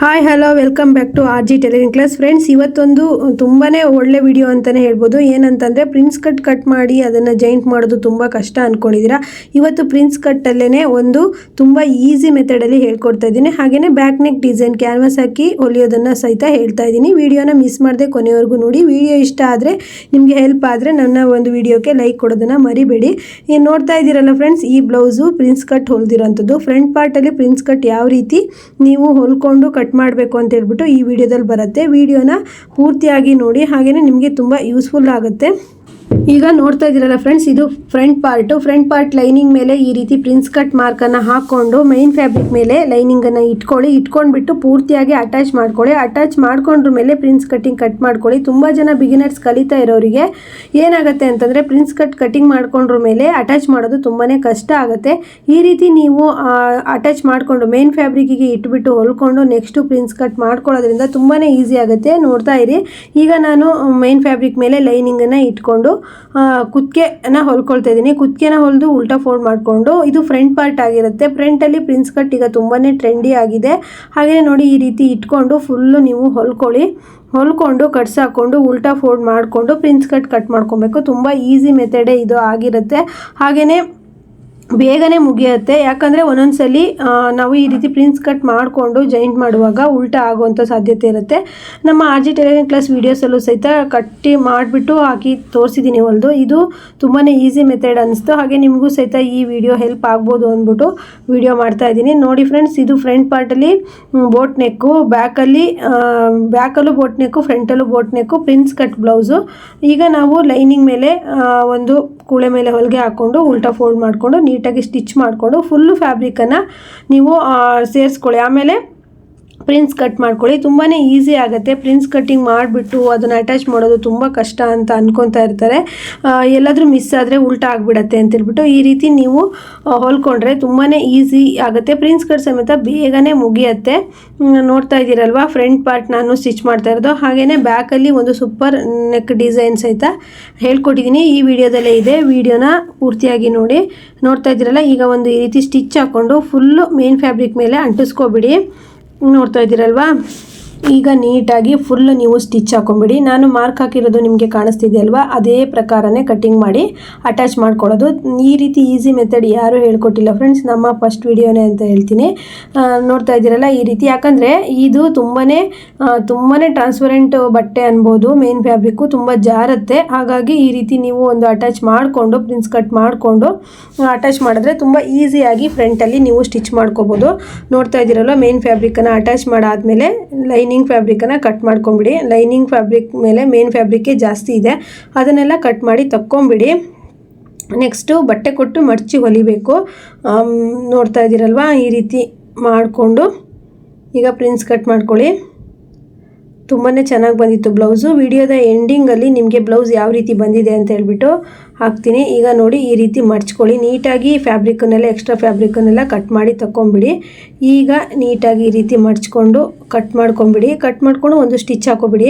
Hi hello welcome back to R G tailoring class. Friends, ಇವತ್ತೊಂದು ತುಂಬಾ ಒಳ್ಳೆ video ಅಂತಲೇ ಹೇಳ್ಬೋದು. ಏನಂತಂದರೆ ಪ್ರಿನ್ಸ್ ಕಟ್ ಮಾಡಿ ಅದನ್ನು ಜಾಯಿಂಟ್ ಮಾಡೋದು ತುಂಬ ಕಷ್ಟ ಅಂದ್ಕೊಂಡಿದ್ದೀರಾ. ಇವತ್ತು ಪ್ರಿನ್ಸ್ ಕಟ್ಟಲ್ಲೇ ಒಂದು ತುಂಬ ಈಸಿ ಮೆಥಡಲ್ಲಿ ಹೇಳ್ಕೊಡ್ತಾ ಇದ್ದೀನಿ. ಹಾಗೆಯೇ ಬ್ಯಾಕ್ ನೆಕ್ ಡಿಸೈನ್ ಕ್ಯಾನ್ವಾಸ್ ಹಾಕಿ ಹೊಲಿಯೋದನ್ನು ಸಹಿತ ಹೇಳ್ತಾ ಇದ್ದೀನಿ. ವಿಡಿಯೋನ ಮಿಸ್ ಮಾಡದೆ ಕೊನೆವರೆಗೂ ನೋಡಿ. ವಿಡಿಯೋ ಇಷ್ಟ ಆದರೆ, ನಿಮಗೆ ಹೆಲ್ಪ್ ಆದರೆ ನನ್ನ ಒಂದು ವಿಡಿಯೋಕ್ಕೆ ಲೈಕ್ ಕೊಡೋದನ್ನು ಮರಿಬೇಡಿ. ಏನು ನೋಡ್ತಾ ಇದ್ದೀರಲ್ಲ ಫ್ರೆಂಡ್ಸ್, ಈ ಬ್ಲೌಸು ಪ್ರಿನ್ಸ್ ಕಟ್ ಹೊಲಿದಿರೋಂಥದ್ದು. ಫ್ರಂಟ್ ಪಾರ್ಟಲ್ಲಿ ಪ್ರಿನ್ಸ್ ಕಟ್ ಯಾವ ರೀತಿ ನೀವು ಹೊಲ್ಕೊಂಡು ಕಟ್ ಮಾಡಬೇಕು ಅಂತ ಹೇಳ್ಬಿಟ್ಟು ಈ ವಿಡಿಯೋದಲ್ಲಿ ಬರುತ್ತೆ. ವಿಡಿಯೋನ ಪೂರ್ತಿಯಾಗಿ ನೋಡಿ, ಹಾಗೆಯೇ ನಿಮಗೆ ತುಂಬ ಯೂಸ್ಫುಲ್ ಆಗುತ್ತೆ. ಈಗ ನೋಡ್ತಾ ಇದ್ದೀರಲ್ಲ ಫ್ರೆಂಡ್ಸ್, ಇದು ಫ್ರಂಟ್ ಪಾರ್ಟ್ ಲೈನಿಂಗ್ ಮೇಲೆ ಈ ರೀತಿ ಪ್ರಿನ್ಸ್ ಕಟ್ ಮಾರ್ಕನ್ನು ಹಾಕ್ಕೊಂಡು ಮೈನ್ ಫ್ಯಾಬ್ರಿಕ್ ಮೇಲೆ ಲೈನಿಂಗನ್ನು ಇಟ್ಕೊಂಡ್ಬಿಟ್ಟು ಪೂರ್ತಿಯಾಗಿ ಅಟ್ಯಾಚ್ ಮಾಡ್ಕೊಳ್ಳಿ. ಅಟ್ಯಾಚ್ ಮಾಡ್ಕೊಂಡ್ರ ಮೇಲೆ ಪ್ರಿನ್ಸ್ ಕಟ್ಟಿಂಗ್ ಕಟ್ ಮಾಡ್ಕೊಳ್ಳಿ. ತುಂಬ ಜನ ಬಿಗಿನರ್ಸ್ ಕಲಿತಾ ಇರೋರಿಗೆ ಏನಾಗುತ್ತೆ ಅಂತಂದರೆ, ಪ್ರಿನ್ಸ್ ಕಟಿಂಗ್ ಮಾಡ್ಕೊಂಡ್ರ ಮೇಲೆ ಅಟ್ಯಾಚ್ ಮಾಡೋದು ತುಂಬಾ ಕಷ್ಟ ಆಗುತ್ತೆ. ಈ ರೀತಿ ನೀವು ಅಟ್ಯಾಚ್ ಮಾಡಿಕೊಂಡು ಮೈನ್ ಫ್ಯಾಬ್ರಿಕ್ಕಿಗೆ ಇಟ್ಬಿಟ್ಟು ಹೊಲ್ಕೊಂಡು ನೆಕ್ಸ್ಟು ಪ್ರಿನ್ಸ್ ಕಟ್ ಮಾಡ್ಕೊಳ್ಳೋದ್ರಿಂದ ತುಂಬಾ ಈಸಿ ಆಗುತ್ತೆ. ನೋಡ್ತಾ ಇರಿ, ಈಗ ನಾನು ಮೈನ್ ಫ್ಯಾಬ್ರಿಕ್ ಮೇಲೆ ಲೈನಿಂಗನ್ನು ಇಟ್ಕೊಂಡು ಕುತ್ತಿಗೆನ ಹೊಲ್ಕೊಳ್ತಾ ಇದ್ದೀನಿ. ಕುತ್ತಿಗೆನ ಹೊಲಿದು ಉಲ್ಟಾ ಫೋಲ್ಡ್ ಮಾಡಿಕೊಂಡು, ಇದು ಫ್ರಂಟ್ ಪಾರ್ಟ್ ಆಗಿರುತ್ತೆ. ಫ್ರಂಟಲ್ಲಿ ಪ್ರಿನ್ಸ್ ಕಟ್ ಈಗ ತುಂಬಾ ಟ್ರೆಂಡಿ ಆಗಿದೆ. ಹಾಗೆಯೇ ನೋಡಿ, ಈ ರೀತಿ ಇಟ್ಕೊಂಡು ಫುಲ್ಲು ನೀವು ಹೊಲ್ಕೊಂಡು ಕಟ್ಸ್ ಹಾಕ್ಕೊಂಡು ಉಲ್ಟಾ ಫೋಲ್ಡ್ ಮಾಡಿಕೊಂಡು ಪ್ರಿನ್ಸ್ ಕಟ್ ಮಾಡ್ಕೊಬೇಕು. ತುಂಬ ಈಸಿ ಮೆಥಡೇ ಇದು ಆಗಿರುತ್ತೆ. ಹಾಗೆಯೇ ಬೇಗನೆ ಮುಗಿಯುತ್ತೆ. ಯಾಕಂದರೆ ಒಂದೊಂದ್ಸಲಿ ನಾವು ಈ ರೀತಿ ಪ್ರಿನ್ಸ್ ಕಟ್ ಮಾಡಿಕೊಂಡು ಜಾಯಿಂಟ್ ಮಾಡುವಾಗ ಉಲ್ಟಾ ಆಗುವಂಥ ಸಾಧ್ಯತೆ ಇರುತ್ತೆ. ನಮ್ಮ ಆರ್ ಜಿ ಟೈಲರಿಂಗ್ ಕ್ಲಾಸ್ ವೀಡಿಯೋಸಲ್ಲೂ ಸಹಿತ ಕಟ್ಟಿ ಮಾಡಿಬಿಟ್ಟು ಹಾಕಿ ತೋರಿಸಿದ್ದೀನಿ ಹೊಲಿದು. ಇದು ತುಂಬಾ ಈಸಿ ಮೆಥಡ್ ಅನಿಸ್ತು. ಹಾಗೆ ನಿಮಗೂ ಸಹಿತ ಈ ವಿಡಿಯೋ ಹೆಲ್ಪ್ ಆಗ್ಬೋದು ಅಂದ್ಬಿಟ್ಟು ವಿಡಿಯೋ ಮಾಡ್ತಾ ಇದ್ದೀನಿ. ನೋಡಿ ಫ್ರೆಂಡ್ಸ್, ಇದು ಫ್ರಂಟ್ ಪಾರ್ಟಲ್ಲಿ ಬೋಟ್ ನೆಕ್ಕು, ಬ್ಯಾಕಲ್ಲೂ ಬೋಟ್ ನೆಕ್ಕು, ಫ್ರಂಟಲ್ಲೂ boat neck, prince cut blouse. ಈಗ ನಾವು ಲೈನಿಂಗ್ ಮೇಲೆ ಒಂದು ಕೂಳೆ ಮೇಲೆ ಹೊಲಿಗೆ ಹಾಕ್ಕೊಂಡು ಉಲ್ಟಾ ಫೋಲ್ಡ್ ಮಾಡಿಕೊಂಡು ನೀಟಾಗಿ ಸ್ಟಿಚ್ ಮಾಡಿಕೊಂಡು ಫುಲ್ಲು ಫ್ಯಾಬ್ರಿಕನ್ನು ನೀವು ಸೇರಿಸ್ಕೊಳ್ಳಿ. ಆಮೇಲೆ ಪ್ರಿನ್ಸ್ ಕಟ್ ಮಾಡ್ಕೊಳ್ಳಿ. ತುಂಬಾ ಈಸಿ ಆಗುತ್ತೆ. ಪ್ರಿನ್ಸ್ ಕಟ್ಟಿಂಗ್ ಮಾಡಿಬಿಟ್ಟು ಅದನ್ನು ಅಟ್ಯಾಚ್ ಮಾಡೋದು ತುಂಬ ಕಷ್ಟ ಅಂತ ಅಂದ್ಕೊತಾ ಇರ್ತಾರೆ. ಎಲ್ಲಾದರೂ ಮಿಸ್ ಆದರೆ ಉಲ್ಟಾ ಆಗಿಬಿಡತ್ತೆ ಅಂತೇಳ್ಬಿಟ್ಟು ಈ ರೀತಿ ನೀವು ಹೊಲ್ಕೊಂಡ್ರೆ ತುಂಬಾ ಈಸಿ ಆಗುತ್ತೆ. ಪ್ರಿನ್ಸ್ ಕಟ್ ಸಮೇತ ಬೇಗನೆ ಮುಗಿಯುತ್ತೆ. ನೋಡ್ತಾ ಇದ್ದೀರಲ್ವ, ಫ್ರಂಟ್ ಪಾರ್ಟ್ ನಾನು ಸ್ಟಿಚ್ ಮಾಡ್ತಾ ಇರೋದು. ಹಾಗೆಯೇ ಬ್ಯಾಕಲ್ಲಿ ಒಂದು ಸೂಪರ್ ನೆಕ್ ಡಿಸೈನ್ ಸಹಿತ ಹೇಳ್ಕೊಟ್ಟಿದ್ದೀನಿ. ಈ ವಿಡಿಯೋದಲ್ಲೇ ಇದೆ. ವಿಡಿಯೋನ ಪೂರ್ತಿಯಾಗಿ ನೋಡಿ. ನೋಡ್ತಾ ಇದ್ದೀರಲ್ಲ, ಈಗ ಒಂದು ಈ ರೀತಿ ಸ್ಟಿಚ್ ಹಾಕ್ಕೊಂಡು ಫುಲ್ಲು ಮೇನ್ ಫ್ಯಾಬ್ರಿಕ್ ಮೇಲೆ ಅಂಟಿಸ್ಕೊಬಿಡಿ. ನೋಡ್ತಾ ಇದ್ದೀರಲ್ವಾ, ಈಗ ನೀಟಾಗಿ ಫುಲ್ ನೀವು ಸ್ಟಿಚ್ ಹಾಕೊಂಬಿಡಿ. ನಾನು ಮಾರ್ಕ್ ಹಾಕಿರೋದು ನಿಮಗೆ ಕಾಣಿಸ್ತಿದೆ ಅಲ್ವಾ, ಅದೇ ಪ್ರಕಾರನೇ ಕಟ್ಟಿಂಗ್ ಮಾಡಿ ಅಟ್ಯಾಚ್ ಮಾಡ್ಕೊಳ್ಳೋದು. ಈ ರೀತಿ ಈಸಿ ಮೆಥಡ್ ಯಾರೂ ಹೇಳ್ಕೊಟ್ಟಿಲ್ಲ ಫ್ರೆಂಡ್ಸ್, ನಮ್ಮ ಫಸ್ಟ್ ವಿಡಿಯೋನೇ ಅಂತ ಹೇಳ್ತೀನಿ. ನೋಡ್ತಾ ಇದ್ದೀರಲ್ಲ ಈ ರೀತಿ. ಯಾಕಂದರೆ ಇದು ತುಂಬಾ ಟ್ರಾನ್ಸ್ಪರೆಂಟ್ ಬಟ್ಟೆ ಅನ್ಬೋದು. ಮೇನ್ ಫ್ಯಾಬ್ರಿಕ್ಕು ತುಂಬ ಜಾರುತ್ತೆ. ಹಾಗಾಗಿ ಈ ರೀತಿ ನೀವು ಒಂದು ಅಟ್ಯಾಚ್ ಮಾಡಿಕೊಂಡು ಪ್ರಿನ್ಸ್ ಕಟ್ ಮಾಡಿಕೊಂಡು ಅಟ್ಯಾಚ್ ಮಾಡಿದ್ರೆ ತುಂಬ ಈಸಿಯಾಗಿ ಫ್ರಂಟಲ್ಲಿ ನೀವು ಸ್ಟಿಚ್ ಮಾಡ್ಕೋಬೋದು. ನೋಡ್ತಾ ಇದ್ದೀರಲ್ಲ, ಮೇನ್ ಫ್ಯಾಬ್ರಿಕನ್ನು ಅಟ್ಯಾಚ್ ಮಾಡಾದಮೇಲೆ ಲೈನಿಂಗ್ ಫ್ಯಾಬ್ರಿಕನ್ನು ಕಟ್ ಮಾಡ್ಕೊಂಬಿಡಿ. ಲೈನಿಂಗ್ ಫ್ಯಾಬ್ರಿಕ್ ಮೇಲೆ ಮೇನ್ ಫ್ಯಾಬ್ರಿಕ್ಕೇ ಜಾಸ್ತಿ ಇದೆ, ಅದನ್ನೆಲ್ಲ ಕಟ್ ಮಾಡಿ ತಕ್ಕೊಂಬಿಡಿ. ನೆಕ್ಸ್ಟು ಬಟ್ಟೆ ಕೊಟ್ಟು ಮಡಚಿ ಹೊಲಿಬೇಕು. ನೋಡ್ತಾ ಇದ್ದೀರಲ್ವ, ಈ ರೀತಿ ಮಾಡಿಕೊಂಡು ಈಗ ಪ್ರಿನ್ಸ್ ಕಟ್ ಮಾಡ್ಕೊಳ್ಳಿ. ತುಂಬಾ ಚೆನ್ನಾಗಿ ಬಂದಿತ್ತು ಬ್ಲೌಸು. ವಿಡಿಯೋದ ಎಂಡಿಂಗಲ್ಲಿ ನಿಮಗೆ ಬ್ಲೌಸ್ ಯಾವ ರೀತಿ ಬಂದಿದೆ ಅಂತ ಹೇಳ್ಬಿಟ್ಟು ಹಾಕ್ತೀನಿ. ಈಗ ನೋಡಿ, ಈ ರೀತಿ ಮಡ್ಚ್ಕೊಳ್ಳಿ. ನೀಟಾಗಿ ಎಕ್ಸ್ಟ್ರಾ ಫ್ಯಾಬ್ರಿಕನ್ನೆಲ್ಲ ಕಟ್ ಮಾಡಿ ತಗೊಂಬಿಡಿ. ಈಗ ನೀಟಾಗಿ ಈ ರೀತಿ ಮಡ್ಚ್ಕೊಂಡು ಕಟ್ ಮಾಡ್ಕೊಂಡು ಒಂದು ಸ್ಟಿಚ್ ಹಾಕೋಬಿಡಿ.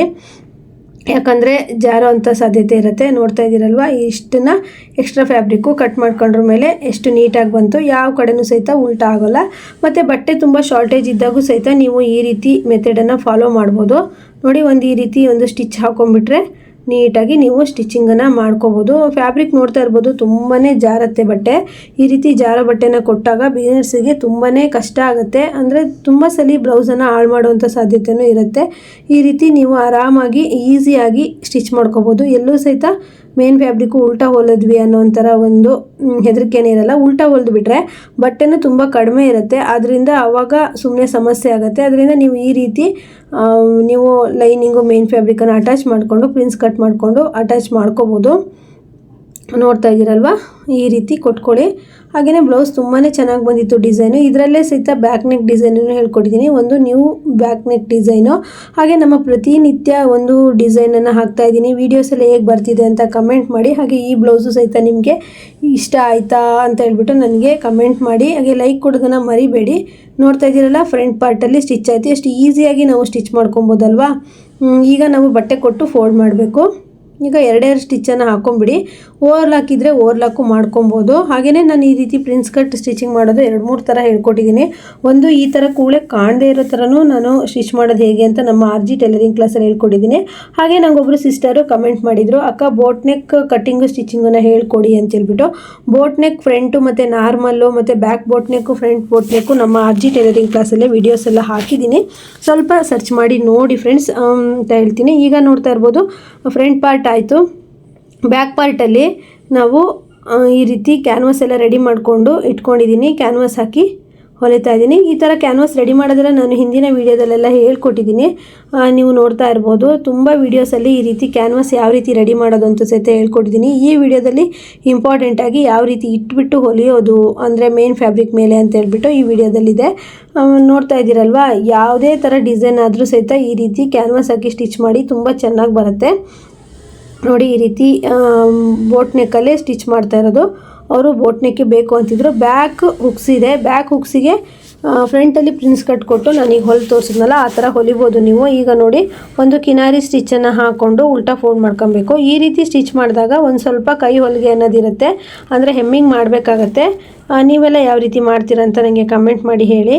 ಯಾಕಂದರೆ ಜಾರೋ ಅಂಥ ಸಾಧ್ಯತೆ ಇರುತ್ತೆ. ನೋಡ್ತಾ ಇದ್ದೀರಲ್ವ, ಇಷ್ಟನ್ನು ಎಕ್ಸ್ಟ್ರಾ ಫ್ಯಾಬ್ರಿಕ್ಕು ಕಟ್ ಮಾಡ್ಕೊಂಡ್ರ ಮೇಲೆ ಎಷ್ಟು ನೀಟಾಗಿ ಬಂತು. ಯಾವ ಕಡೆನೂ ಸಹಿತ ಉಲ್ಟಾ ಆಗೋಲ್ಲ. ಮತ್ತು ಬಟ್ಟೆ ತುಂಬ ಶಾರ್ಟೇಜ್ ಇದ್ದಾಗೂ ಸಹಿತ ನೀವು ಈ ರೀತಿ ಮೆಥಡನ್ನು ಫಾಲೋ ಮಾಡ್ಬೋದು. ನೋಡಿ, ಈ ರೀತಿ ಒಂದು ಸ್ಟಿಚ್ ಹಾಕೊಂಡ್ಬಿಟ್ರೆ ನೀಟಾಗಿ ನೀವು ಸ್ಟಿಚಿಂಗನ್ನು ಮಾಡ್ಕೋಬೋದು. ಫ್ಯಾಬ್ರಿಕ್ ನೋಡ್ತಾ ಇರ್ಬೋದು, ತುಂಬಾ ಜಾರತ್ತೆ ಬಟ್ಟೆ. ಈ ರೀತಿ ಜಾರೋ ಬಟ್ಟೆನ ಕೊಟ್ಟಾಗ ಬಿಗಿನರ್ಸಿಗೆ ತುಂಬಾ ಕಷ್ಟ ಆಗುತ್ತೆ. ಅಂದರೆ ತುಂಬ ಸಲ ಬ್ಲೌಸನ್ನು ಹಾಳು ಮಾಡುವಂಥ ಸಾಧ್ಯತೆಯೂ ಇರುತ್ತೆ. ಈ ರೀತಿ ನೀವು ಆರಾಮಾಗಿ ಈಸಿಯಾಗಿ ಸ್ಟಿಚ್ ಮಾಡ್ಕೋಬೋದು. ಎಲ್ಲೂ ಸಹಿತ ಮೇನ್ ಫ್ಯಾಬ್ರಿಕ್ಕು ಉಲ್ಟಾ ಹೊಲಿದ್ವಿ ಅನ್ನೋ ಒಂಥರ ಒಂದು ಹೆದರಿಕೆನೇ ಇರಲ್ಲ. ಉಲ್ಟಾ ಹೊಲಿದು ಬಿಟ್ಟರೆ ಬಟ್ಟೆನೂ ತುಂಬ ಕಡಿಮೆ ಇರುತ್ತೆ. ಆದ್ದರಿಂದ ಆವಾಗ ಸುಮ್ಮನೆ ಸಮಸ್ಯೆ ಆಗುತ್ತೆ. ಅದರಿಂದ ನೀವು ಈ ರೀತಿ ನೀವು ಲೈನಿಂಗು ಮೇನ್ ಫ್ಯಾಬ್ರಿಕನ್ನು ಅಟ್ಯಾಚ್ ಮಾಡಿಕೊಂಡು ಪ್ರಿನ್ಸ್ ಕಟ್ ಮಾಡಿಕೊಂಡು ಅಟ್ಯಾಚ್ ಮಾಡ್ಕೋಬೋದು. ನೋಡ್ತಾ ಇದ್ದೀರಲ್ವ, ಈ ರೀತಿ ಕೊಟ್ಕೊಳ್ಳಿ. ಹಾಗೆಯೇ ಬ್ಲೌಸ್ ತುಂಬಾ ಚೆನ್ನಾಗಿ ಬಂದಿತ್ತು ಡಿಸೈನು. ಇದರಲ್ಲೇ ಸಹಿತ ಬ್ಯಾಕ್ ನೆಕ್ ಡಿಸೈನನ್ನು ಹೇಳ್ಕೊಟ್ಟಿದ್ದೀನಿ, ಒಂದು ನ್ಯೂ ಬ್ಯಾಕ್ ನೆಕ್ ಡಿಸೈನು. ಹಾಗೆ ನಮ್ಮ ಪ್ರತಿನಿತ್ಯ ಒಂದು ಡಿಸೈನನ್ನು ಹಾಕ್ತಾಯಿದ್ದೀನಿ. ವೀಡಿಯೋಸಲ್ಲಿ ಹೇಗೆ ಬರ್ತಿದೆ ಅಂತ ಕಮೆಂಟ್ ಮಾಡಿ. ಹಾಗೆ ಈ ಬ್ಲೌಸು ಸಹಿತ ನಿಮಗೆ ಇಷ್ಟ ಆಯಿತಾ ಅಂತ ಹೇಳ್ಬಿಟ್ಟು ನನಗೆ ಕಮೆಂಟ್ ಮಾಡಿ. ಹಾಗೆ ಲೈಕ್ ಕೊಡೋದನ್ನು ಮರಿಬೇಡಿ. ನೋಡ್ತಾ ಇದ್ದೀರಲ್ಲ, ಫ್ರಂಟ್ ಪಾರ್ಟಲ್ಲಿ ಸ್ಟಿಚ್ ಆಯಿತು. ಎಷ್ಟು ಈಸಿಯಾಗಿ ನಾವು ಸ್ಟಿಚ್ ಮಾಡ್ಕೊಬೋದಲ್ವಾ. ಈಗ ನಾವು ಬಟ್ಟೆ ಕೊಟ್ಟು ಫೋಲ್ಡ್ ಮಾಡಬೇಕು. ಈಗ ಎರಡೆರಡು ಸ್ಟಿಚ್ಚನ್ನು ಹಾಕೊಂಬಿಡಿ. ಓವರ್ಲಾಕ್ ಇದ್ದರೆ ಓವರ್ಲಾಕು ಮಾಡ್ಕೊಬೋದು. ಹಾಗೆಯೇ ನಾನು ಈ ರೀತಿ ಪ್ರಿನ್ಸ್ ಕಟ್ ಸ್ಟಿಚಿಂಗ್ ಮಾಡೋದು 2-3 ಥರ ಹೇಳ್ಕೊಟ್ಟಿದ್ದೀನಿ. ಒಂದು ಈ ಥರ ಕೂಳೆ ಕಾಣದೇ ಇರೋ ಥರನೂ ನಾನು ಸ್ಟಿಚ್ ಮಾಡೋದು ಹೇಗೆ ಅಂತ ನಮ್ಮ RG ಟೈಲರಿಂಗ್ ಕ್ಲಾಸಲ್ಲಿ ಹೇಳ್ಕೊಟ್ಟಿದ್ದೀನಿ. ಹಾಗೆ ನನಗೊಬ್ಬರು ಸಿಸ್ಟರು ಕಮೆಂಟ್ ಮಾಡಿದರು, ಅಕ್ಕ ಬೋಟ್ ನೆಕ್ ಕಟ್ಟಿಂಗು ಸ್ಟಿಚಿಂಗನ್ನು ಹೇಳ್ಕೊಡಿ ಅಂತೇಳ್ಬಿಟ್ಟು. ಬೋಟ್ ನೆಕ್ ಫ್ರಂಟು ಮತ್ತು ನಾರ್ಮಲ್ಲು ಮತ್ತು ಬ್ಯಾಕ್ ಬೋಟ್ ನೆಕ್ಕು ಫ್ರಂಟ್ ಬೋಟ್ ನೆಕ್ಕು ನಮ್ಮ RG ಟೈಲರಿಂಗ್ ಕ್ಲಾಸಲ್ಲೇ ವೀಡಿಯೋಸ್ ಎಲ್ಲ ಹಾಕಿದ್ದೀನಿ. ಸ್ವಲ್ಪ ಸರ್ಚ್ ಮಾಡಿ ನೋಡಿ ಫ್ರೆಂಡ್ಸ್ ಅಂತ ಹೇಳ್ತೀನಿ. ಈಗ ನೋಡ್ತಾ ಇರ್ಬೋದು ಫ್ರಂಟ್ ಪಾರ್ಟ್ ಆಯಿತು. ಬ್ಯಾಕ್ ಪಾರ್ಟಲ್ಲಿ ನಾವು ಈ ರೀತಿ ಕ್ಯಾನ್ವಾಸ್ ಎಲ್ಲ ರೆಡಿ ಮಾಡಿಕೊಂಡು ಇಟ್ಕೊಂಡಿದ್ದೀನಿ. ಕ್ಯಾನ್ವಾಸ್ ಹಾಕಿ ಹೊಲಿತಾ ಇದ್ದೀನಿ. ಈ ಥರ ಕ್ಯಾನ್ವಾಸ್ ರೆಡಿ ಮಾಡೋದೆಲ್ಲ ನಾನು ಹಿಂದಿನ ವೀಡಿಯೋದಲ್ಲೆಲ್ಲ ಹೇಳ್ಕೊಟ್ಟಿದ್ದೀನಿ, ನೀವು ನೋಡ್ತಾ ಇರ್ಬೋದು. ತುಂಬ ವೀಡಿಯೋಸಲ್ಲಿ ಈ ರೀತಿ ಕ್ಯಾನ್ವಾಸ್ ಯಾವ ರೀತಿ ರೆಡಿ ಮಾಡೋದು ಅಂತ ಸಹಿತ ಹೇಳ್ಕೊಟ್ಟಿದ್ದೀನಿ. ಈ ವಿಡಿಯೋದಲ್ಲಿ ಇಂಪಾರ್ಟೆಂಟಾಗಿ ಯಾವ ರೀತಿ ಇಟ್ಬಿಟ್ಟು ಹೊಲಿಯೋದು ಅಂದರೆ ಮೇನ್ ಫ್ಯಾಬ್ರಿಕ್ ಮೇಲೆ ಅಂತ ಹೇಳ್ಬಿಟ್ಟು ಈ ವಿಡಿಯೋದಲ್ಲಿದೆ. ನೋಡ್ತಾ ಇದ್ದೀರಲ್ವಾ, ಯಾವುದೇ ಥರ ಡಿಸೈನ್ ಆದರೂ ಸಹಿತ ಈ ರೀತಿ ಕ್ಯಾನ್ವಾಸ್ ಹಾಕಿ ಸ್ಟಿಚ್ ಮಾಡಿ ತುಂಬ ಚೆನ್ನಾಗಿ ಬರುತ್ತೆ ನೋಡಿ. ಈ ರೀತಿ ಬೋಟ್ ನೆಕ್ಕಲ್ಲೇ ಸ್ಟಿಚ್ ಮಾಡ್ತಾ ಇರೋದು. ಅವರು ಬೋಟ್ ನೆಕ್ಕೆ ಬೇಕು ಅಂತಿದ್ರು. ಬ್ಯಾಕ್ ಹುಕ್ಸ್ ಇದೆ, ಬ್ಯಾಕ್ ಹುಕ್ಸಿಗೆ ಫ್ರಂಟಲ್ಲಿ ಪ್ರಿನ್ಸ್ ಕಟ್ ಕೊಟ್ಟು ನಾನೀಗ ಹೊಲಿ ತೋರಿಸಿದ್ನಲ್ಲ ಆ ಥರ ಹೊಲಿಬೋದು ನೀವು. ಈಗ ನೋಡಿ, ಒಂದು ಕಿನಾರಿ ಸ್ಟಿಚ್ಚನ್ನು ಹಾಕ್ಕೊಂಡು ಉಲ್ಟಾ ಫೋಲ್ಡ್ ಮಾಡ್ಕೊಬೇಕು. ಈ ರೀತಿ ಸ್ಟಿಚ್ ಮಾಡಿದಾಗ ಒಂದು ಸ್ವಲ್ಪ ಕೈ ಹೊಲಿಗೆ ಅನ್ನೋದಿರುತ್ತೆ, ಅಂದರೆ ಹೆಮ್ಮಿಂಗ್ ಮಾಡಬೇಕಾಗತ್ತೆ. ನೀವೆಲ್ಲ ಯಾವ ರೀತಿ ಮಾಡ್ತೀರಾ ಅಂತ ನನಗೆ ಕಮೆಂಟ್ ಮಾಡಿ ಹೇಳಿ.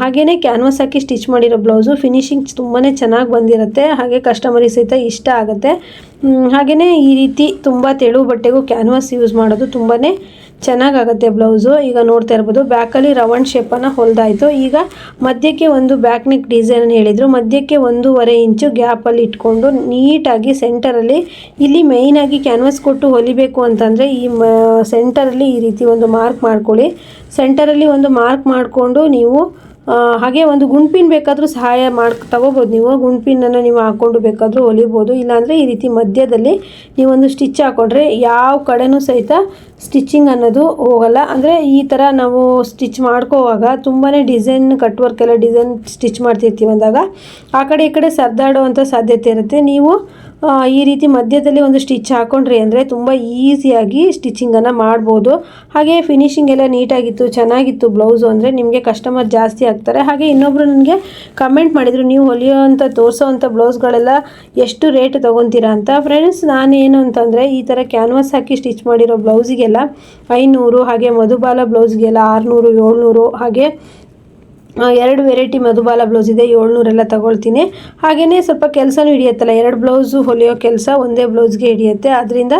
ಹಾಗೆಯೇ ಕ್ಯಾನ್ವಾಸ್ ಹಾಕಿ ಸ್ಟಿಚ್ ಮಾಡಿರೋ ಬ್ಲೌಸು ಫಿನಿಶಿಂಗ್ ತುಂಬಾ ಚೆನ್ನಾಗಿ ಬಂದಿರುತ್ತೆ. ಹಾಗೆ ಕಸ್ಟಮರಿಗೆ ಸಹಿತ ಇಷ್ಟ ಆಗುತ್ತೆ. ಹಾಗೆಯೇ ಈ ರೀತಿ ತುಂಬ ತೆಳು ಬಟ್ಟೆಗೂ ಕ್ಯಾನ್ವಾಸ್ ಯೂಸ್ ಮಾಡೋದು ತುಂಬಾ ಚೆನ್ನಾಗಾಗುತ್ತೆ ಬ್ಲೌಸು. ಈಗ ನೋಡ್ತಾ ಇರ್ಬೋದು ಬ್ಯಾಕಲ್ಲಿ ರೌಂಡ್ ಶೇಪನ್ನು ಹೊಲಿದಾಯಿತು. ಈಗ ಮಧ್ಯಕ್ಕೆ ಒಂದು ಬ್ಯಾಕ್ ನೆಕ್ ಡಿಸೈನ್ ಹೇಳಿದರು, ಮಧ್ಯಕ್ಕೆ 1.5 ಇಂಚು ಗ್ಯಾಪಲ್ಲಿ ಇಟ್ಕೊಂಡು ನೀಟಾಗಿ ಸೆಂಟರಲ್ಲಿ, ಇಲ್ಲಿ ಮೇಯ್ನಾಗಿ ಕ್ಯಾನ್ವಾಸ್ ಕೊಟ್ಟು ಹೊಲಿಬೇಕು ಅಂತಂದರೆ ಈ ಸೆಂಟರಲ್ಲಿ ಈ ರೀತಿ ಒಂದು ಮಾರ್ಕ್ ಮಾಡ್ಕೊಳ್ಳಿ. ಸೆಂಟರಲ್ಲಿ ಒಂದು ಮಾರ್ಕ್ ಮಾಡಿಕೊಂಡು ನೀವು ಹಾಗೆ ಒಂದು ಗುಂಡ್ಪಿನ್ ಬೇಕಾದರೂ ಸಹಾಯ ತಗೋಬೋದು. ನೀವು ಗುಂಡ್ಪಿನ್ನನ್ನು ನೀವು ಹಾಕ್ಕೊಂಡು ಬೇಕಾದರೂ ಹೊಲಿಬೋದು. ಇಲ್ಲಾಂದರೆ ಈ ರೀತಿ ಮಧ್ಯದಲ್ಲಿ ನೀವೊಂದು ಸ್ಟಿಚ್ ಹಾಕ್ಕೊಂಡ್ರೆ ಯಾವ ಕಡೆನೂ ಸಹಿತ ಸ್ಟಿಚಿಂಗ್ ಅನ್ನೋದು ಹೋಗಲ್ಲ. ಅಂದರೆ ಈ ಥರ ನಾವು ಸ್ಟಿಚ್ ಮಾಡ್ಕೋವಾಗ ತುಂಬಾ ಡಿಸೈನ್ ಕಟ್ ವರ್ಕ್ ಎಲ್ಲ ಡಿಸೈನ್ ಸ್ಟಿಚ್ ಮಾಡ್ತಿರ್ತೀವಿ ಅಂದಾಗ ಆ ಕಡೆ ಈ ಕಡೆ ಸರಿದಾಡುವಂಥ ಸಾಧ್ಯತೆ ಇರುತ್ತೆ. ನೀವು ಈ ರೀತಿ ಮಧ್ಯದಲ್ಲಿ ಒಂದು ಸ್ಟಿಚ್ ಹಾಕ್ಕೊಂಡ್ರಿ ಅಂದರೆ ತುಂಬ ಈಸಿಯಾಗಿ ಸ್ಟಿಚಿಂಗನ್ನು ಮಾಡ್ಬೋದು. ಹಾಗೆ ಫಿನಿಶಿಂಗ್ ಎಲ್ಲ ನೀಟಾಗಿತ್ತು, ಚೆನ್ನಾಗಿತ್ತು ಬ್ಲೌಸು ಅಂದರೆ ನಿಮಗೆ ಕಸ್ಟಮರ್ ಜಾಸ್ತಿ ಆಗ್ತಾರೆ. ಹಾಗೆ ಇನ್ನೊಬ್ಬರು ನನಗೆ ಕಮೆಂಟ್ ಮಾಡಿದರು, ನೀವು ಹೊಲಿಯೋವಂಥ ತೋರಿಸೋವಂಥ ಬ್ಲೌಸ್ಗಳೆಲ್ಲ ಎಷ್ಟು ರೇಟ್ ತೊಗೊತೀರಾ ಅಂತ. ಫ್ರೆಂಡ್ಸ್, ನಾನೇನು ಅಂತಂದರೆ ಈ ಥರ ಕ್ಯಾನ್ವಾಸ್ ಹಾಕಿ ಸ್ಟಿಚ್ ಮಾಡಿರೋ ಬ್ಲೌಸಿಗೆಲ್ಲ 500, ಹಾಗೆ ಮಧುಬಾಲ ಬ್ಲೌಸ್ಗೆಲ್ಲ 600, 700, ಹಾಗೆ 2 ವೆರೈಟಿ ಮಧುಬಾಲ ಬ್ಲೌಸ್ ಇದೆ 700 ಎಲ್ಲ ತಗೊಳ್ತೀನಿ. ಹಾಗೆಯೇ ಸ್ವಲ್ಪ ಕೆಲಸನೂ ಹಿಡಿಯುತ್ತಲ್ಲ, 2 ಬ್ಲೌಸು ಹೊಲಿಯೋ ಕೆಲಸ ಒಂದೇ ಬ್ಲೌಸ್ಗೆ ಹಿಡಿಯುತ್ತೆ. ಅದರಿಂದ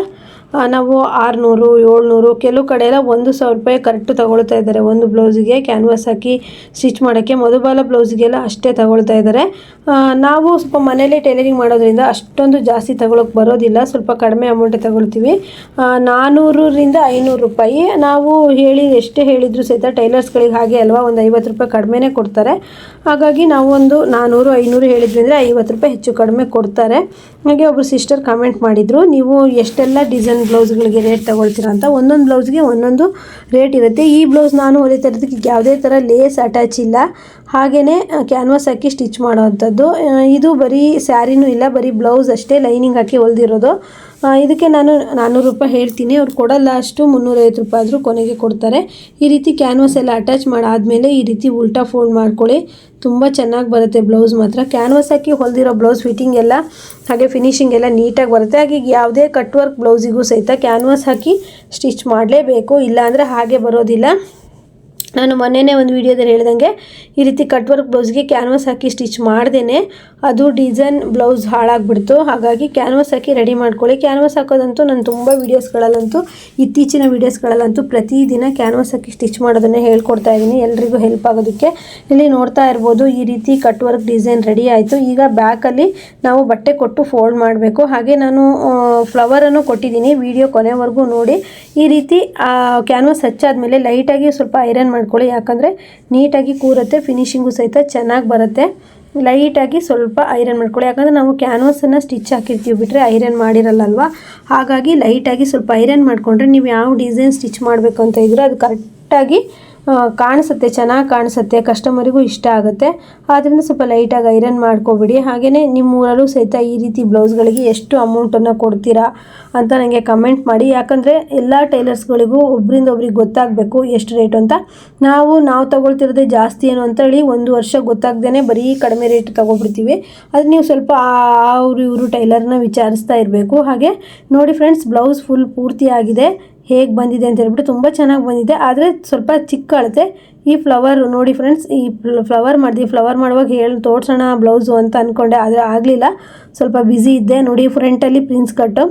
ನಾವು 600, 700, ಕೆಲವು ಕಡೆ ಎಲ್ಲ 1,000 ರೂಪಾಯಿ ಕರೆಕ್ಟು ತಗೊಳ್ತಾ ಇದ್ದಾರೆ ಒಂದು ಬ್ಲೌಸಿಗೆ ಕ್ಯಾನ್ವಾಸ್ ಹಾಕಿ ಸ್ಟಿಚ್ ಮಾಡೋಕ್ಕೆ. ಮಧುಬಾಲ ಬ್ಲೌಸ್ಗೆಲ್ಲ ಅಷ್ಟೇ ತಗೊಳ್ತಾ ಇದ್ದಾರೆ. ನಾವು ಸ್ವಲ್ಪ ಮನೇಲೇ ಟೈಲರಿಂಗ್ ಮಾಡೋದ್ರಿಂದ ಅಷ್ಟೊಂದು ಜಾಸ್ತಿ ತಗೊಳ್ಳೋಕೆ ಬರೋದಿಲ್ಲ, ಸ್ವಲ್ಪ ಕಡಿಮೆ ಅಮೌಂಟೇ ತಗೊಳ್ತೀವಿ. 400ರಿಂದ 500 ರೂಪಾಯಿ ನಾವು ಎಷ್ಟೇ ಹೇಳಿದರೂ ಸಹಿತ ಟೈಲರ್ಸ್ಗಳಿಗೆ ಹಾಗೆ ಅಲ್ವಾ, ಒಂದು 50 ರೂಪಾಯಿ ಕಡಿಮೆನೇ ಕೊಡ್ತಾರೆ. ಹಾಗಾಗಿ ನಾವು ಒಂದು 400, 500 ಹೇಳಿದ್ವಿ ಅಂದರೆ 50 ರೂಪಾಯಿ ಹೆಚ್ಚು ಕಡಿಮೆ ಕೊಡ್ತಾರೆ. ಹಾಗೆ ಒಬ್ಬರು ಸಿಸ್ಟರ್ ಕಮೆಂಟ್ ಮಾಡಿದರು, ನೀವು ಎಷ್ಟೆಲ್ಲ ಡಿಸೈನ್ ಬ್ಲೌಸ್ಗಳಿಗೆ ರೇಟ್ ತಗೊಳ್ತೀರಾ ಅಂತ. ಒಂದೊಂದು ಬ್ಲೌಸ್ಗೆ ಒಂದೊಂದು ರೇಟ್ ಇರುತ್ತೆ. ಈ ಬ್ಲೌಸ್ ನಾನು ಹೊಲಿತಾ ಇರೋದಕ್ಕೆ ಯಾವುದೇ ಥರ ಲೇಸ್ ಅಟ್ಯಾಚ್ ಇಲ್ಲ, ಹಾಗೆಯೇ ಕ್ಯಾನ್ವಾಸ್ ಹಾಕಿ ಸ್ಟಿಚ್ ಮಾಡೋವಂಥದ್ದು. ಇದು ಬರೀ ಸ್ಯಾರಿನೂ ಇಲ್ಲ, ಬರೀ ಬ್ಲೌಸ್ ಅಷ್ಟೇ ಲೈನಿಂಗ್ ಹಾಕಿ ಹೊಲಿದಿರೋದು. ಇದಕ್ಕೆ ನಾನು 400 ರೂಪಾಯಿ ಹೇಳ್ತೀನಿ, ಅವ್ರು ಕೊಡಲ್ಲ ಅಷ್ಟು, 350 ರೂಪಾಯಿ ಆದರೂ ಕೊನೆಗೆ ಕೊಡ್ತಾರೆ. ಈ ರೀತಿ ಕ್ಯಾನ್ವಾಸ್ ಎಲ್ಲ ಅಟ್ಯಾಚ್ ಮಾಡಾದಮೇಲೆ ಈ ರೀತಿ ಉಲ್ಟಾ ಫೋಲ್ಡ್ ಮಾಡ್ಕೊಳ್ಳಿ, ತುಂಬ ಚೆನ್ನಾಗಿ ಬರುತ್ತೆ ಬ್ಲೌಸ್ ಮಾತ್ರ. ಕ್ಯಾನ್ವಾಸ್ ಹಾಕಿ ಹೊಲಿದಿರೋ ಬ್ಲೌಸ್ ಫಿಟ್ಟಿಂಗ್ ಎಲ್ಲ ಹಾಗೆ ಫಿನಿಶಿಂಗ್ ಎಲ್ಲ ನೀಟಾಗಿ ಬರುತ್ತೆ. ಹಾಗೆ ಯಾವುದೇ ಕಟ್ ವರ್ಕ್ ಬ್ಲೌಸಿಗೂ ಸಹಿತ ಕ್ಯಾನ್ವಾಸ್ ಹಾಕಿ ಸ್ಟಿಚ್ ಮಾಡಲೇಬೇಕು, ಇಲ್ಲಾಂದರೆ ಹಾಗೆ ಬರೋದಿಲ್ಲ. ನಾನು ಮೊನ್ನೆನೇ ಒಂದು ವೀಡಿಯೋದಲ್ಲಿ ಹೇಳ್ದಂಗೆ ಈ ರೀತಿ ಕಟ್ ವರ್ಕ್ ಬ್ಲೌಸ್ಗೆ ಕ್ಯಾನ್ವಾಸ್ ಹಾಕಿ ಸ್ಟಿಚ್ ಮಾಡ್ದೇ ಅದು ಡಿಸೈನ್ ಬ್ಲೌಸ್ ಹಾಳಾಗ್ಬಿಡ್ತು. ಹಾಗಾಗಿ ಕ್ಯಾನ್ವಾಸ್ ಹಾಕಿ ರೆಡಿ ಮಾಡ್ಕೊಳ್ಳಿ. ಕ್ಯಾನ್ವಾಸ್ ಹಾಕೋದಂತೂ ನಾನು ತುಂಬ ವೀಡಿಯೋಸ್ಗಳಲ್ಲಂತೂ, ಇತ್ತೀಚಿನ ವೀಡಿಯೋಸ್ಗಳಲ್ಲಂತೂ ಪ್ರತಿದಿನ ಕ್ಯಾನ್ವಾಸ್ ಹಾಕಿ ಸ್ಟಿಚ್ ಮಾಡೋದನ್ನೇ ಹೇಳ್ಕೊಡ್ತಾ ಇದ್ದೀನಿ ಎಲ್ರಿಗೂ ಹೆಲ್ಪ್ ಆಗೋದಕ್ಕೆ. ಇಲ್ಲಿ ನೋಡ್ತಾ ಇರ್ಬೋದು ಈ ರೀತಿ ಕಟ್ ವರ್ಕ್ ಡಿಸೈನ್ ರೆಡಿ ಆಯಿತು. ಈಗ ಬ್ಯಾಕಲ್ಲಿ ನಾವು ಬಟ್ಟೆ ಕೊಟ್ಟು ಫೋಲ್ಡ್ ಮಾಡಬೇಕು. ಹಾಗೆ ನಾನು ಫ್ಲವರನ್ನು ಕೊಟ್ಟಿದ್ದೀನಿ, ವಿಡಿಯೋ ಕೊನೆವರೆಗೂ ನೋಡಿ. ಈ ರೀತಿ ಕ್ಯಾನ್ವಾಸ್ ಹಚ್ಚಾದ್ಮೇಲೆ ಲೈಟಾಗಿ ಸ್ವಲ್ಪ ಐರನ್ ಮಾಡ್ಕೊಳ್ಳಿ, ಯಾಕಂದರೆ ನೀಟಾಗಿ ಕೂರುತ್ತೆ, ಫಿನಿಶಿಂಗು ಸಹಿತ ಚೆನ್ನಾಗಿ ಬರುತ್ತೆ. ಲೈಟಾಗಿ ಸ್ವಲ್ಪ ಐರನ್ ಮಾಡ್ಕೊಳ್ಳಿ, ಯಾಕಂದರೆ ನಾವು ಕ್ಯಾನ್ವಾಸನ್ನು ಸ್ಟಿಚ್ ಹಾಕಿರ್ತೀವಿ ಬಿಟ್ಟರೆ ಐರನ್ ಮಾಡಿರಲ್ಲಲ್ವ. ಹಾಗಾಗಿ ಲೈಟಾಗಿ ಸ್ವಲ್ಪ ಐರನ್ ಮಾಡಿಕೊಂಡ್ರೆ ನೀವು ಯಾವ ಡಿಸೈನ್ ಸ್ಟಿಚ್ ಮಾಡಬೇಕು ಅಂತ ಇದ್ದರೆ ಅದು ಕರೆಕ್ಟಾಗಿ ಕಾಣಿಸುತ್ತೆ, ಚೆನ್ನಾಗಿ ಕಾಣಿಸುತ್ತೆ, ಕಸ್ಟಮರಿಗೂ ಇಷ್ಟ ಆಗುತ್ತೆ. ಆದ್ದರಿಂದ ಸ್ವಲ್ಪ ಲೈಟಾಗಿ ಐರನ್ ಮಾಡ್ಕೊಬಿಡಿ. ಹಾಗೆಯೇ ನಿಮ್ಮೂರಲ್ಲೂ ಸಹಿತ ಈ ರೀತಿ ಬ್ಲೌಸ್ಗಳಿಗೆ ಎಷ್ಟು ಅಮೌಂಟನ್ನು ಕೊಡ್ತೀರಾ ಅಂತ ನನಗೆ ಕಮೆಂಟ್ ಮಾಡಿ. ಯಾಕಂದರೆ ಎಲ್ಲ ಟೈಲರ್ಸ್ಗಳಿಗೂ ಒಬ್ಬರಿಂದ ಒಬ್ರಿಗೆ ಗೊತ್ತಾಗಬೇಕು ಎಷ್ಟು ರೇಟು ಅಂತ. ನಾವು ತೊಗೊಳ್ತಿರೋದೇ ಜಾಸ್ತಿ ಏನು ಅಂತೇಳಿ 1 ವರ್ಷ ಗೊತ್ತಾಗ್ದೇ ಬರೀ ಕಡಿಮೆ ರೇಟ್ ತೊಗೊಬಿಡ್ತೀವಿ. ಅದು ನೀವು ಸ್ವಲ್ಪ ಇವರು ಟೈಲರ್ನ ವಿಚಾರಿಸ್ತಾ ಇರಬೇಕು. ಹಾಗೆ ನೋಡಿ ಫ್ರೆಂಡ್ಸ್, ಬ್ಲೌಸ್ ಫುಲ್ ಪೂರ್ತಿ ಆಗಿದೆ. ಹೇಗೆ ಬಂದಿದೆ ಅಂತ ಹೇಳ್ಬಿಟ್ಟು ತುಂಬ ಚೆನ್ನಾಗಿ ಬಂದಿದೆ. ಆದರೆ ಸ್ವಲ್ಪ ಚಿಕ್ಕ ಅಳತೆ. ಈ ಫ್ಲವರ್ ನೋಡಿ ಫ್ರೆಂಡ್ಸ್, ಈ ಫ್ಲವರ್ ಮಾಡುವಾಗ ತೋರಿಸೋಣ ಬ್ಲೌಸು ಅಂತ ಅಂದ್ಕೊಂಡೆ, ಆದರೆ ಆಗಲಿಲ್ಲ, ಸ್ವಲ್ಪ ಬ್ಯುಸಿ ಇದ್ದೆ. ನೋಡಿ ಫ್ರಂಟಲ್ಲಿ ಪ್ರಿನ್ಸ್ ಕಟ್ಟು.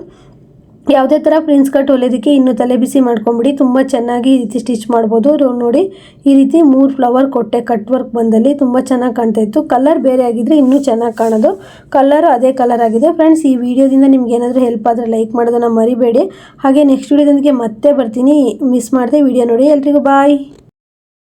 ಯಾವುದೇ ಥರ ಪ್ರಿನ್ಸ್ ಕಟ್ ಹೊಲಿಯೋದಕ್ಕೆ ಇನ್ನೂ ತಲೆ ಬಿಸಿ ಮಾಡ್ಕೊಂಬಿಡಿ, ತುಂಬ ಚೆನ್ನಾಗಿ ಈ ರೀತಿ ಸ್ಟಿಚ್ ಮಾಡ್ಬೋದು. ನೋಡಿ ಈ ರೀತಿ 3 ಫ್ಲವರ್ ಕೊಟ್ಟೆ, ಕಟ್ ವರ್ಕ್ ಬಂದಲ್ಲಿ ತುಂಬ ಚೆನ್ನಾಗಿ ಕಾಣ್ತಾ ಇತ್ತು. ಕಲರ್ ಬೇರೆ ಆಗಿದ್ರೆ ಇನ್ನೂ ಚೆನ್ನಾಗಿ ಕಾಣೋದು. ಕಲರು ಅದೇ ಕಲರ್ ಆಗಿದೆ. ಫ್ರೆಂಡ್ಸ್, ಈ ವಿಡಿಯೋದಿಂದ ನಿಮ್ಗೆ ಏನಾದರೂ ಹೆಲ್ಪ್ ಆದರೆ ಲೈಕ್ ಮಾಡೋದನ್ನು ಮರಿಬೇಡಿ. ಹಾಗೆ ನೆಕ್ಸ್ಟ್ ವಿಡಿಯೋದೊಂದಿಗೆ ಮತ್ತೆ ಬರ್ತೀನಿ, ಮಿಸ್ ಮಾಡದೆ ವಿಡಿಯೋ ನೋಡಿ. ಎಲ್ರಿಗೂ ಬಾಯ್.